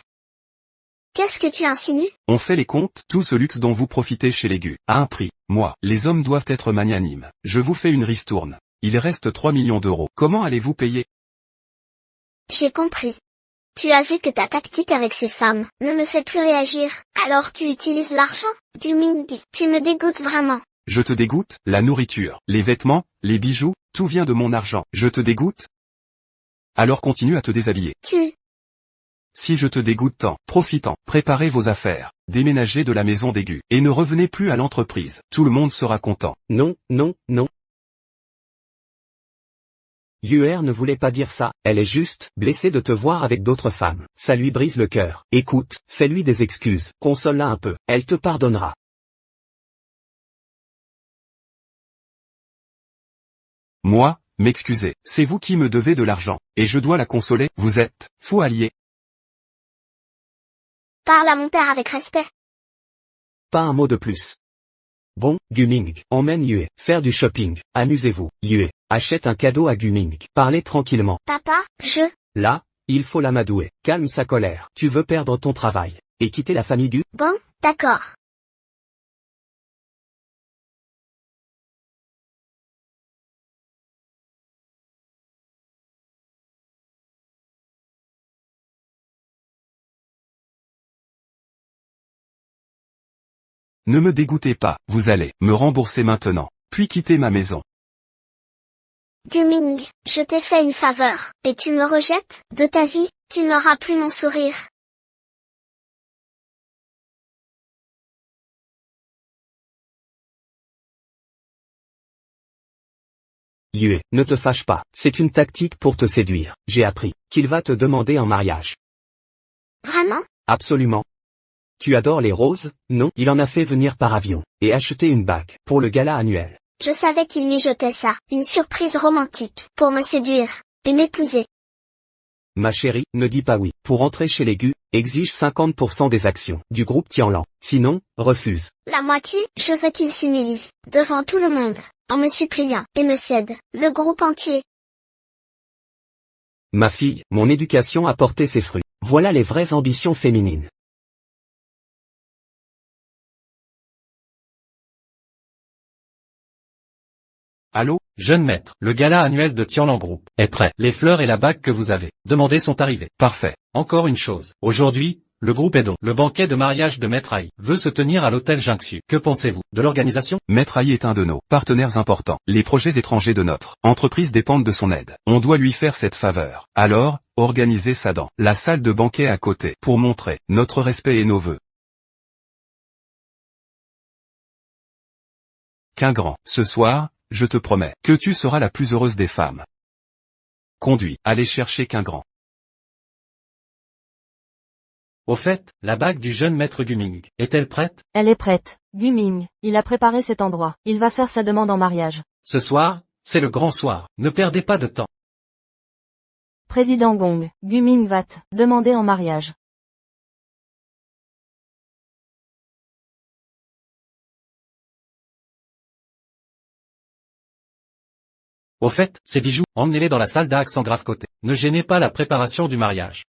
Qu'est-ce que tu insinues? On fait les comptes, tout ce luxe dont vous profitez chez les Gu, à un prix. Moi, les hommes doivent être magnanimes. Je vous fais une ristourne. Il reste 3 millions d'euros. Comment allez-vous payer? J'ai compris. Tu as vu que ta tactique avec ces femmes ne me fait plus réagir, alors tu utilises l'argent? Guming, tu me dégoûtes vraiment. Je te dégoûte? La nourriture, les vêtements, les bijoux, tout vient de mon argent. Je te dégoûte? Alors continue à te déshabiller. Si je te dégoûte tant, profitant, préparez vos affaires, déménagez de la maison des Gu, et ne revenez plus à l'entreprise. Tout le monde sera content. Non, non, non. UR ne voulait pas dire ça, elle est juste blessée de te voir avec d'autres femmes. Ça lui brise le cœur. Écoute, fais-lui des excuses, console-la un peu, elle te pardonnera. Moi, m'excuser, c'est vous qui me devez de l'argent, et je dois la consoler. Vous êtes faux allié. Parle à mon père avec respect. Pas un mot de plus. Bon, Guming, emmène Yue, faire du shopping, amusez-vous. Yue, achète un cadeau à Guming, parlez tranquillement. Papa, Là, il faut l'amadouer, calme sa colère. Tu veux perdre ton travail, et quitter la famille Gu? Bon, d'accord. Ne me dégoûtez pas, vous allez me rembourser maintenant, puis quitter ma maison. Guming, je t'ai fait une faveur, et tu me rejettes? De ta vie, tu n'auras plus mon sourire. Yue, ne te fâche pas, c'est une tactique pour te séduire. J'ai appris qu'il va te demander en mariage. Vraiment? Absolument. Tu adores les roses, non? Il en a fait venir par avion, et acheter une bague, pour le gala annuel. Je savais qu'il mijotait ça, une surprise romantique, pour me séduire, et m'épouser. Ma chérie, ne dis pas oui. Pour entrer chez les Gu, exige 50% des actions du groupe Tianlan. Sinon, refuse. La moitié, je veux qu'il s'humilie, devant tout le monde, en me suppliant, et me cède, le groupe entier. Ma fille, mon éducation a porté ses fruits. Voilà les vraies ambitions féminines. Allô? Jeune maître, le gala annuel de Tianlan Group est prêt. Les fleurs et la bague que vous avez demandées sont arrivées. Parfait. Encore une chose. Aujourd'hui, Le groupe Edo, le banquet de mariage de Maître Ai, veut se tenir à l'hôtel Jinxiu. Que pensez-vous de l'organisation? Maître Ai est un de nos partenaires importants. Les projets étrangers de notre entreprise dépendent de son aide. On doit lui faire cette faveur. Alors, organisez ça dans la salle de banquet à côté pour montrer notre respect et nos vœux. Qu'un grand, ce soir, je te promets que tu seras la plus heureuse des femmes. Conduis, allez chercher qu'un grand. Au fait, la bague du jeune maître Guming, est-elle prête? Elle est prête. Guming, il a préparé cet endroit. Il va faire sa demande en mariage. Ce soir, c'est le grand soir. Ne perdez pas de temps. Président Gong, Guming va te demander en mariage. Au fait, ces bijoux, emmenez-les dans la salle d'Axe en grave côté. Ne gênez pas la préparation du mariage.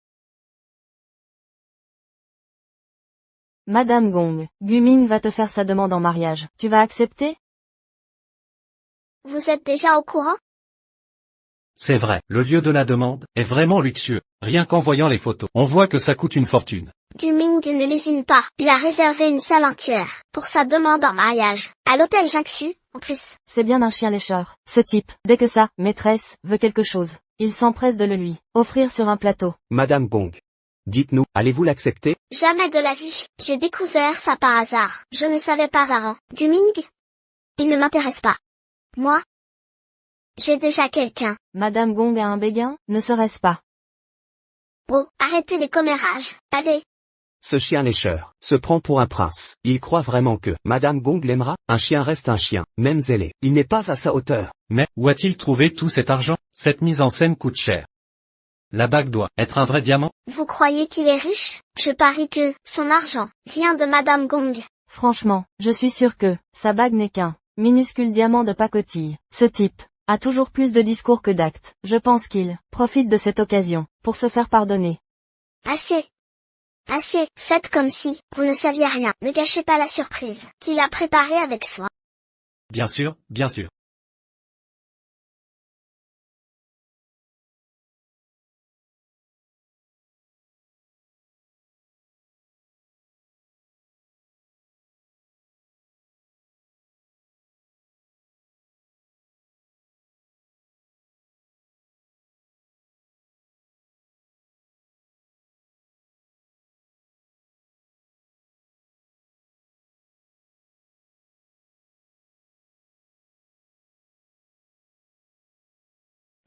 Madame Gong, Guming va te faire sa demande en mariage. Tu vas accepter? Vous êtes déjà au courant? C'est vrai, le lieu de la demande est vraiment luxueux. Rien qu'en voyant les photos, on voit que ça coûte une fortune. Guming ne lésine pas. Il a réservé une salle entière pour sa demande en mariage. À l'hôtel Jinxiu, en plus. C'est bien un chien lécheur. Ce type, dès que sa maîtresse veut quelque chose, il s'empresse de le lui offrir sur un plateau. Madame Gong. Dites-nous, allez-vous l'accepter? Jamais de la vie. J'ai découvert ça par hasard. Je ne savais pas avant. Guming? Il ne m'intéresse pas. Moi? J'ai déjà quelqu'un. Madame Gong a un béguin, ne serait-ce pas? Oh, arrêtez les commérages. Allez. Ce chien lécheur se prend pour un prince. Il croit vraiment que Madame Gong l'aimera. Un chien reste un chien, même zélé. Il n'est pas à sa hauteur. Mais, où a-t-il trouvé tout cet argent? Cette mise en scène coûte cher. La bague doit être un vrai diamant? Vous croyez qu'il est riche? Je parie que son argent vient de Madame Gong. Franchement, je suis sûr que sa bague n'est qu'un minuscule diamant de pacotille. Ce type a toujours plus de discours que d'actes. Je pense qu'il profite de cette occasion pour se faire pardonner. Assez. Assez. Faites comme si vous ne saviez rien. Ne gâchez pas la surprise qu'il a préparée avec soin. Bien sûr, bien sûr.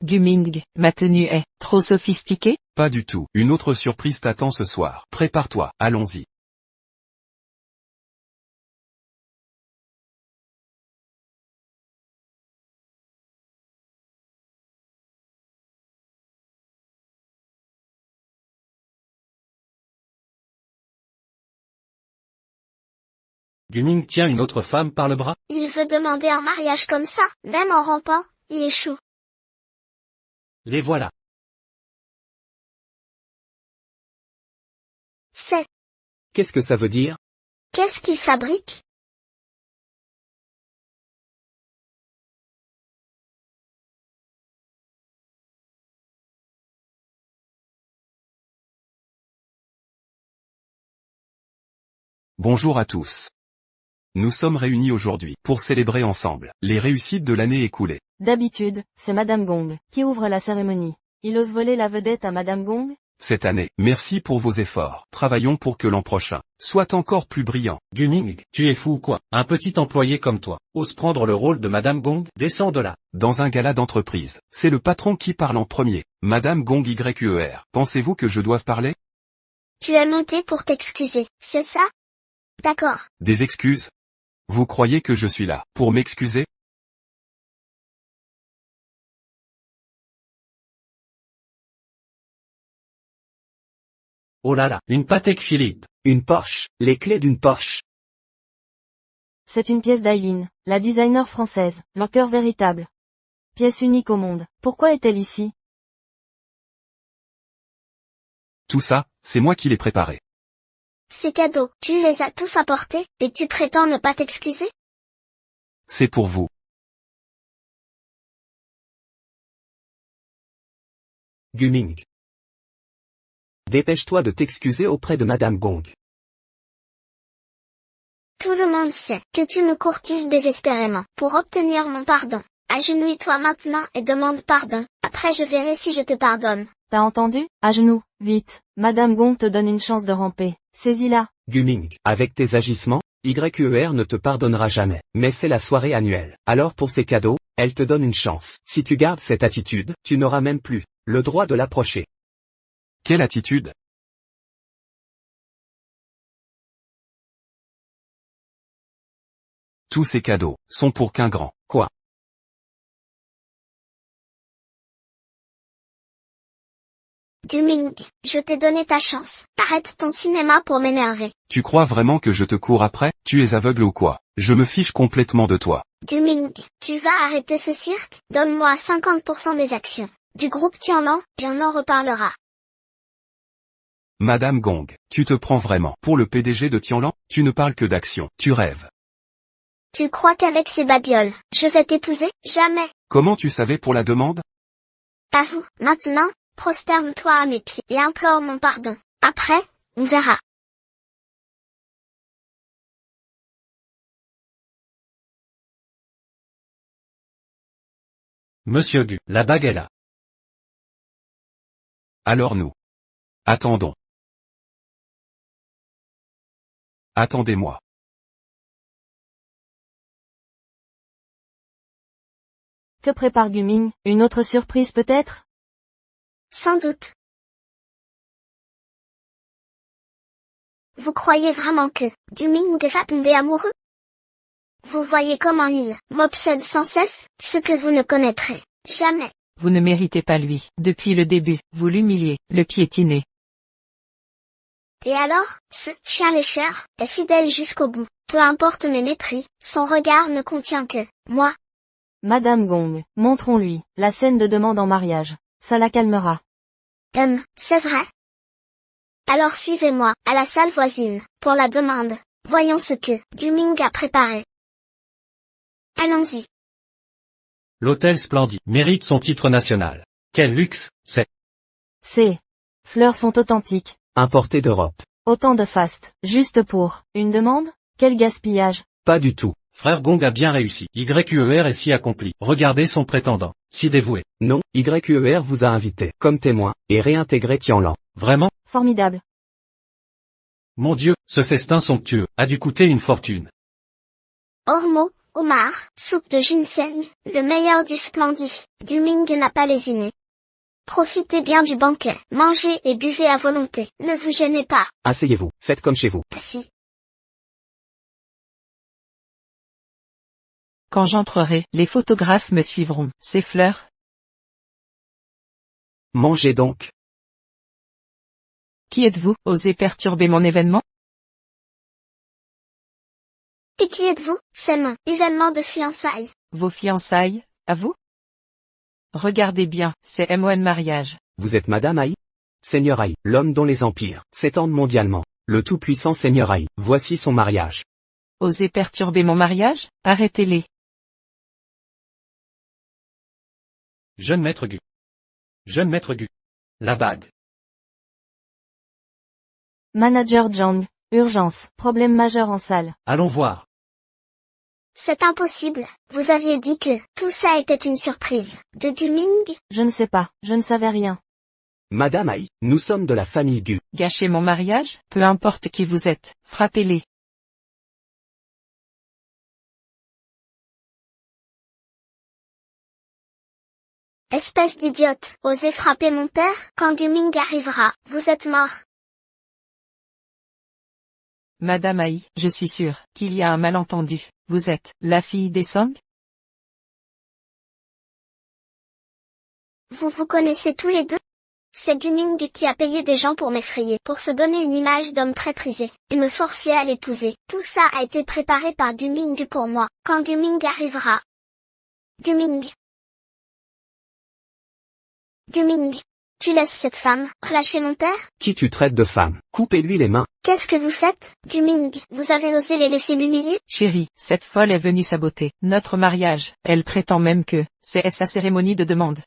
Guming, ma tenue est trop sophistiquée? Pas du tout. Une autre surprise t'attend ce soir. Prépare-toi, allons-y. Guming tient une autre femme par le bras? Il veut demander en mariage comme ça. Même en rampant, il échoue. Les voilà. C'est. Qu'est-ce que ça veut dire? Qu'est-ce qu'il fabrique? Bonjour à tous. Nous sommes réunis aujourd'hui pour célébrer ensemble les réussites de l'année écoulée. D'habitude, c'est Madame Gong qui ouvre la cérémonie. Il ose voler la vedette à Madame Gong? Cette année, merci pour vos efforts. Travaillons pour que l'an prochain soit encore plus brillant. Guming, tu es fou ou quoi? Un petit employé comme toi ose prendre le rôle de Madame Gong? Descends de là. Dans un gala d'entreprise, c'est le patron qui parle en premier. Madame Gong YER, pensez-vous que je doive parler? Tu es monté pour t'excuser, c'est ça? D'accord. Des excuses? Vous croyez que je suis là pour m'excuser? Oh là là, une Patek Philippe. Une Porsche. Les clés d'une Porsche. C'est une pièce d'Aileen, la designer française, leur cœur véritable. Pièce unique au monde. Pourquoi est-elle ici? Tout ça, c'est moi qui l'ai préparé. Ces cadeaux, tu les as tous apportés, et tu prétends ne pas t'excuser? C'est pour vous. Guming. Dépêche-toi de t'excuser auprès de Madame Gong. Tout le monde sait que tu me courtises désespérément pour obtenir mon pardon. Agenouille-toi maintenant et demande pardon. Après je verrai si je te pardonne. T'as entendu? À genoux, vite. Madame Gong te donne une chance de ramper. Saisis-la. Guming, avec tes agissements, YQER ne te pardonnera jamais. Mais c'est la soirée annuelle. Alors pour ces cadeaux, elle te donne une chance. Si tu gardes cette attitude, tu n'auras même plus le droit de l'approcher. Quelle attitude? Tous ces cadeaux sont pour qu'un grand. Quoi? Guming, je t'ai donné ta chance. Arrête ton cinéma pour m'énerver. Tu crois vraiment que je te cours après? Tu es aveugle ou quoi? Je me fiche complètement de toi. Guming, tu vas arrêter ce cirque? Donne-moi 50% des actions du groupe Tianlan, et on en reparlera. Madame Gong, tu te prends vraiment pour le PDG de Tianlan? Tu ne parles que d'action. Tu rêves. Tu crois qu'avec ces babioles, je vais t'épouser? Jamais. Comment tu savais pour la demande? Avoue, maintenant, prosterne-toi à mes pieds et implore mon pardon. Après, on verra. Monsieur Gu, la bague est là. Alors nous. Attendons. Attendez-moi. Que prépare Guming? Une autre surprise peut-être? Sans doute. Vous croyez vraiment que Guming va tomber amoureux? Vous voyez comment il m'obsède sans cesse, ce que vous ne connaîtrez jamais. Vous ne méritez pas lui. Depuis le début, vous l'humiliez, le piétinez. Et alors, ce chien lécheur est fidèle jusqu'au bout. Peu importe mes mépris, son regard ne contient que moi. Madame Gong, montrons-lui la scène de demande en mariage. Ça la calmera. C'est vrai. Alors suivez-moi à la salle voisine pour la demande. Voyons ce que Guming a préparé. Allons-y. L'hôtel Splendide mérite son titre national. Quel luxe, c'est. Ces fleurs sont authentiques. Importé d'Europe. Autant de faste. Juste pour une demande? Quel gaspillage. Pas du tout. Frère Gong a bien réussi. YQER est si accompli. Regardez son prétendant. Si dévoué. Non, YQER vous a invité comme témoin et réintégré Tianlan. Vraiment? Formidable. Mon Dieu, ce festin somptueux a dû coûter une fortune. Ormeau, homard, soupe de ginseng, le meilleur du splendif. Guming n'a pas lésiné. Profitez bien du banquet, mangez et buvez à volonté, ne vous gênez pas. Asseyez-vous, faites comme chez vous. Si. Quand j'entrerai, les photographes me suivront. Ces fleurs? Mangez donc. Qui êtes-vous? Osez perturber mon événement? Et qui êtes-vous? C'est mon événement de fiançailles. Vos fiançailles, à vous? Regardez bien, c'est MON mariage. Vous êtes Madame Ai? Seigneur Ai, l'homme dont les empires s'étendent mondialement. Le tout-puissant Seigneur Ai, voici son mariage. Osez perturber mon mariage? Arrêtez-les. Jeune maître Gu. Jeune maître Gu. La bague. Manager Zhang. Urgence. Problème majeur en salle. Allons voir. C'est impossible. Vous aviez dit que tout ça était une surprise. De Guming? Je ne sais pas. Je ne savais rien. Madame Ai, nous sommes de la famille Gu. Gâchez mon mariage? Peu importe qui vous êtes, frappez-les. Espèce d'idiote, osez frapper mon père? Quand Guming arrivera, vous êtes mort. Madame Ai, je suis sûre qu'il y a un malentendu. Vous êtes la fille des Song? Vous vous connaissez tous les deux? C'est Guming qui a payé des gens pour m'effrayer, pour se donner une image d'homme très prisé, et me forcer à l'épouser. Tout ça a été préparé par Guming pour moi, quand Guming arrivera. Guming. Guming. Tu laisses cette femme relâcher mon père? Qui tu traites de femme? Coupez-lui les mains. Qu'est-ce que vous faites, Guming? Vous avez osé les laisser m'humilier? Chérie, cette folle est venue saboter notre mariage. Elle prétend même que c'est sa cérémonie de demande.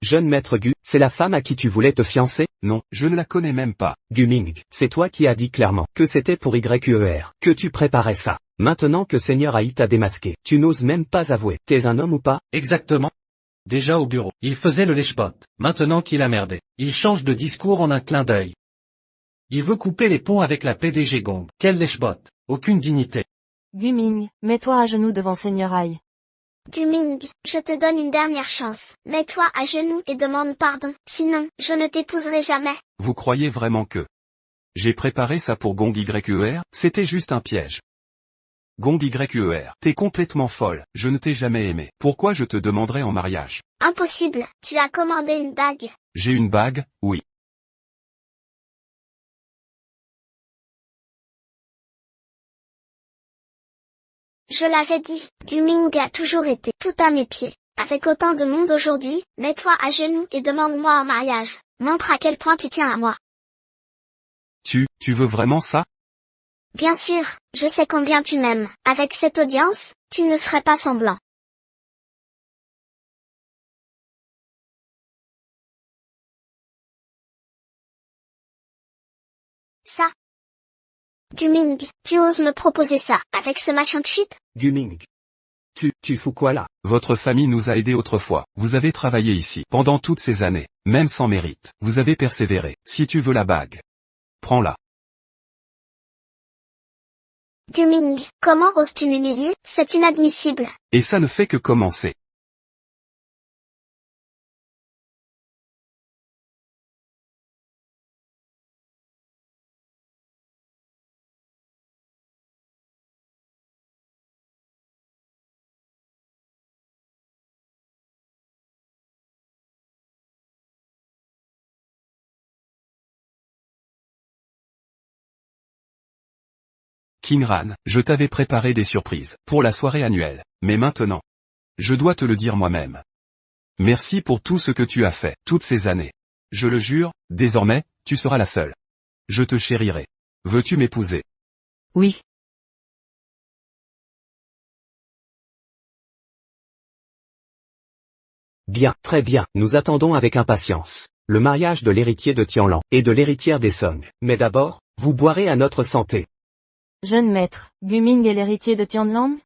Jeune maître Gu, c'est la femme à qui tu voulais te fiancer? Non, je ne la connais même pas. Guming, c'est toi qui as dit clairement que c'était pour YQER, que tu préparais ça. Maintenant que Seigneur Ai t'a démasqué, tu n'oses même pas avouer. T'es un homme ou pas? Exactement. Déjà au bureau, il faisait le lèche-bot. Maintenant qu'il a merdé, il change de discours en un clin d'œil. Il veut couper les ponts avec la PDG Gong. Quel lèche-bot. Aucune dignité. Guming, mets-toi à genoux devant Seigneur Ai. Guming, je te donne une dernière chance. Mets-toi à genoux et demande pardon. Sinon, je ne t'épouserai jamais. Vous croyez vraiment que j'ai préparé ça pour Gong YER? C'était juste un piège. Gong YER, t'es complètement folle, je ne t'ai jamais aimé. Pourquoi je te demanderais en mariage? Impossible, tu as commandé une bague. J'ai une bague, oui. Je l'avais dit, Guming a toujours été tout à mes pieds. Avec autant de monde aujourd'hui, mets-toi à genoux et demande-moi en mariage. Montre à quel point tu tiens à moi. Tu veux vraiment ça? Bien sûr, je sais combien tu m'aimes. Avec cette audience, tu ne ferais pas semblant. Ça. Guming, tu oses me proposer ça, avec ce machin de chip? Guming. Tu fous quoi là? Votre famille nous a aidés autrefois. Vous avez travaillé ici pendant toutes ces années, même sans mérite. Vous avez persévéré. Si tu veux la bague, prends-la. Guming, comment oses-tu m'humilier? C'est inadmissible. Et ça ne fait que commencer. Kinran, je t'avais préparé des surprises pour la soirée annuelle, mais maintenant, je dois te le dire moi-même. Merci pour tout ce que tu as fait, toutes ces années. Je le jure, désormais, tu seras la seule. Je te chérirai. Veux-tu m'épouser? Oui. Bien, très bien, nous attendons avec impatience le mariage de l'héritier de Tianlan et de l'héritière des Song. Mais d'abord, vous boirez à notre santé. Jeune maître, Guming est l'héritier de Tianlang?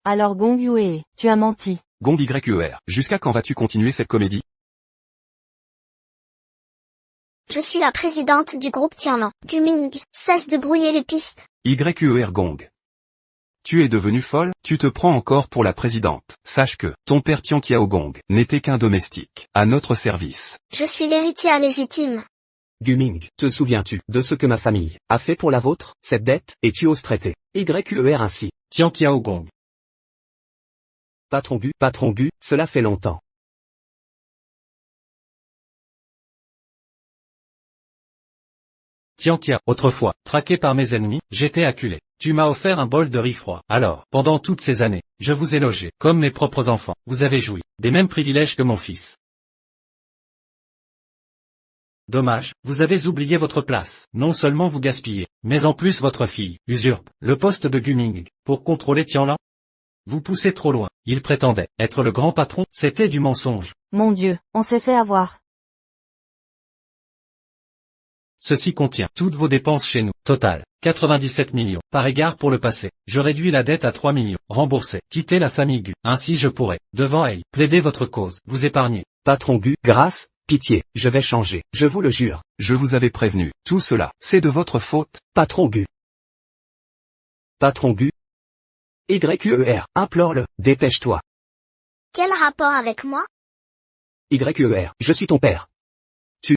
Alors Gong Yue, tu as menti. Gong YER, jusqu'à quand vas-tu continuer cette comédie? Je suis la présidente du groupe Tianlan. Guming, cesse de brouiller les pistes. YER Gong. Tu es devenue folle, tu te prends encore pour la présidente. Sache que, ton père Tian Kiao Gong, n'était qu'un domestique, à notre service. Je suis l'héritière légitime. Guming, te souviens-tu de ce que ma famille a fait pour la vôtre, cette dette, et tu oses traiter YER ainsi? Tian Kiao Gong. Patron Gu, cela fait longtemps. Tian Kia, autrefois, traqué par mes ennemis, j'étais acculé. Tu m'as offert un bol de riz froid. Alors, pendant toutes ces années, je vous ai logé, comme mes propres enfants. Vous avez joui des mêmes privilèges que mon fils. Dommage, vous avez oublié votre place. Non seulement vous gaspillez, mais en plus votre fille usurpe le poste de Guming pour contrôler Tianlan. Vous poussez trop loin. Il prétendait être le grand patron, c'était du mensonge. Mon Dieu, on s'est fait avoir. Ceci contient toutes vos dépenses chez nous. Total, 97 millions. Par égard pour le passé, je réduis la dette à 3 millions. Remboursez. Quittez la famille Gu. Ainsi je pourrai, devant elle, plaider votre cause. Vous épargner. Patron Gu, grâce, pitié, je vais changer. Je vous le jure. Je vous avais prévenu. Tout cela, c'est de votre faute. Patron Gu. Patron Gu. YER, implore-le, dépêche-toi. Quel rapport avec moi? YER, je suis ton père.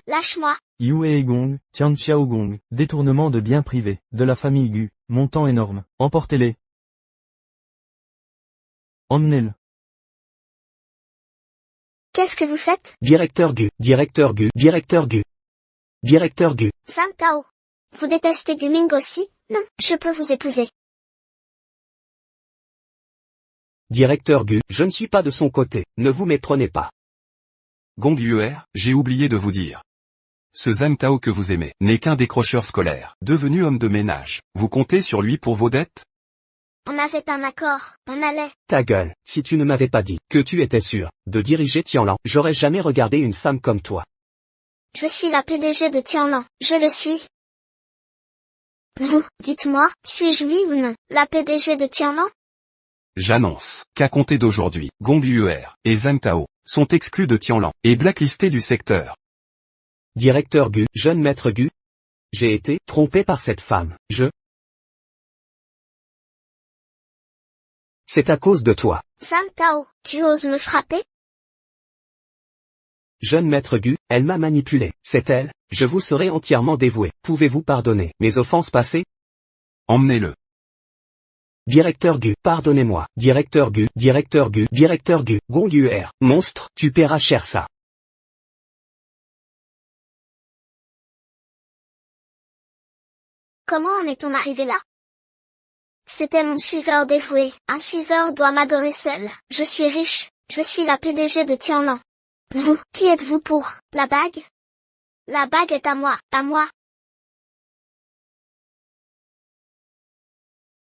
Lâche-moi. Yue Gong, Tian Xiao Gong, détournement de biens privés, de la famille Gu, montant énorme, emportez-les. Emmenez-le. Qu'est-ce que vous faites? Directeur Gu, directeur Gu, directeur Gu. Directeur Gu. Sang Tao. Vous détestez Guming aussi? Non, je peux vous épouser. Directeur Gu, je ne suis pas de son côté, ne vous méprenez pas. Gong Yuer, j'ai oublié de vous dire. Ce Zhang Tao que vous aimez, n'est qu'un décrocheur scolaire, devenu homme de ménage. Vous comptez sur lui pour vos dettes? On avait un accord, on allait. Ta gueule, si tu ne m'avais pas dit que tu étais sûr de diriger Tianlan, j'aurais jamais regardé une femme comme toi. Je suis la PDG de Tianlan, je le suis. Vous, dites-moi, suis-je oui ou non, la PDG de Tianlan? J'annonce qu'à compter d'aujourd'hui, Gong Yuer et Zhang Tao sont exclus de Tianlan et blacklistés du secteur. Directeur Gu, jeune maître Gu. J'ai été trompé par cette femme, C'est à cause de toi. Zhang Tao, tu oses me frapper? Jeune maître Gu, elle m'a manipulé, c'est elle, je vous serai entièrement dévoué. Pouvez-vous pardonner mes offenses passées? Emmenez-le. Directeur Gu, pardonnez-moi. Directeur Gu, directeur Gu, directeur Gu, Gong Yuer, monstre, tu paieras cher ça. Comment en est-on arrivé là? C'était mon suiveur dévoué, un suiveur doit m'adorer seul. Je suis riche, je suis la PDG de Tianlan. Vous, qui êtes-vous pour, la bague? La bague est à moi, à moi.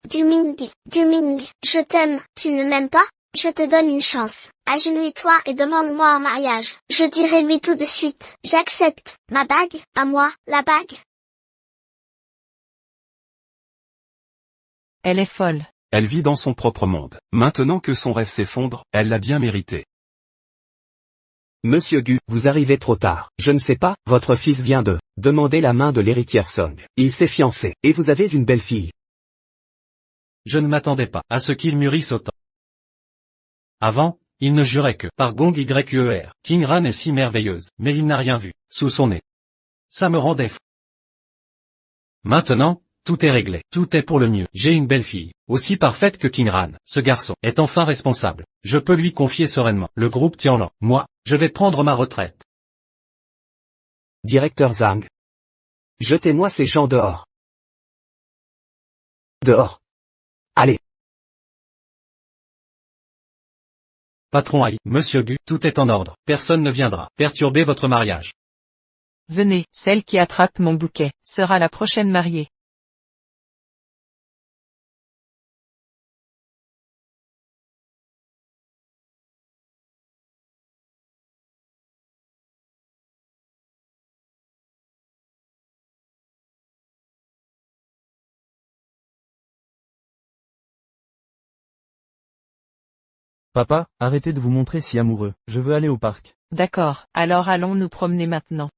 Guming, je t'aime, tu ne m'aimes pas? Je te donne une chance. Agenouille-toi et demande-moi en mariage. Je dirai oui tout de suite. J'accepte. Ma bague, à moi, la bague. Elle est folle. Elle vit dans son propre monde. Maintenant que son rêve s'effondre, elle l'a bien mérité. Monsieur Gu, vous arrivez trop tard. Je ne sais pas, votre fils vient de demander la main de l'héritière Song. Il s'est fiancé, et vous avez une belle fille. Je ne m'attendais pas à ce qu'il mûrisse autant. Avant, il ne jurait que par Gong Yuer. King Ran est si merveilleuse, mais il n'a rien vu sous son nez. Ça me rendait fou. Maintenant, tout est réglé, tout est pour le mieux. J'ai une belle fille, aussi parfaite que King Ran. Ce garçon est enfin responsable. Je peux lui confier sereinement le groupe Tianlan. Moi, je vais prendre ma retraite. Directeur Zhang. Jetez-moi ces gens dehors. Dehors. Allez. Patron Ai, Monsieur Gu, tout est en ordre. Personne ne viendra perturber votre mariage. Venez, celle qui attrape mon bouquet, sera la prochaine mariée. Papa, arrêtez de vous montrer si amoureux, je veux aller au parc. D'accord, alors allons nous promener maintenant.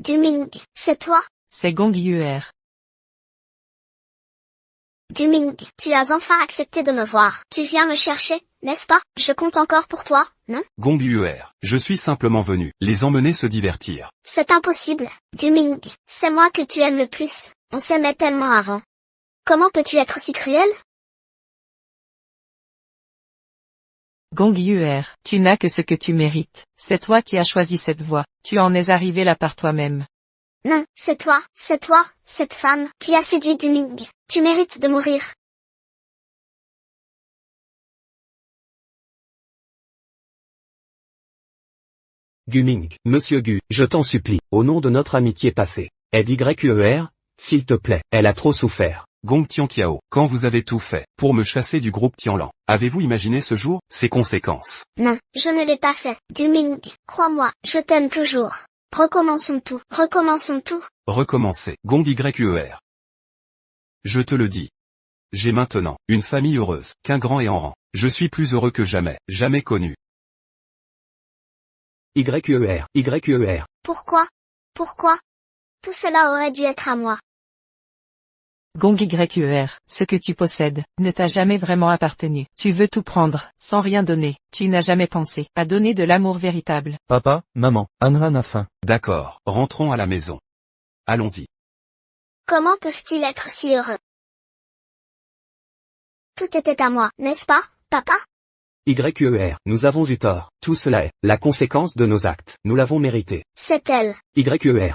Guming, c'est toi? C'est Gong Yuer. Guming, tu as enfin accepté de me voir. Tu viens me chercher, n'est-ce pas? Je compte encore pour toi, non? Gong Yuer, je suis simplement venu les emmener se divertir. C'est impossible. Guming, c'est moi que tu aimes le plus. On s'aimait tellement avant. Comment peux-tu être si cruel? Gong Yuer, tu n'as que ce que tu mérites. C'est toi qui as choisi cette voie. Tu en es arrivé là par toi-même. Non, c'est toi, cette femme, qui a séduit Guming. Tu mérites de mourir. Guming, Monsieur Gu, je t'en supplie, au nom de notre amitié passée. Aide Yuer, s'il te plaît, elle a trop souffert. Gong Tianqiao, quand vous avez tout fait pour me chasser du groupe Tianlan, avez-vous imaginé ce jour, ses conséquences? Non, je ne l'ai pas fait. Guming, crois-moi, je t'aime toujours. Recommençons tout. Recommencer. Gong Yuer. Je te le dis. J'ai maintenant une famille heureuse, qu'un grand et en rang. Je suis plus heureux que jamais, jamais connu. Yuer. Pourquoi? Tout cela aurait dû être à moi. Gong Yuer, ce que tu possèdes, ne t'a jamais vraiment appartenu. Tu veux tout prendre, sans rien donner. Tu n'as jamais pensé à donner de l'amour véritable. Papa, maman, Anran a faim. D'accord, rentrons à la maison. Allons-y. Comment peuvent-ils être si heureux? Tout était à moi, n'est-ce pas, papa? Yuer, nous avons eu tort. Tout cela est la conséquence de nos actes. Nous l'avons mérité. C'est elle. Yuer.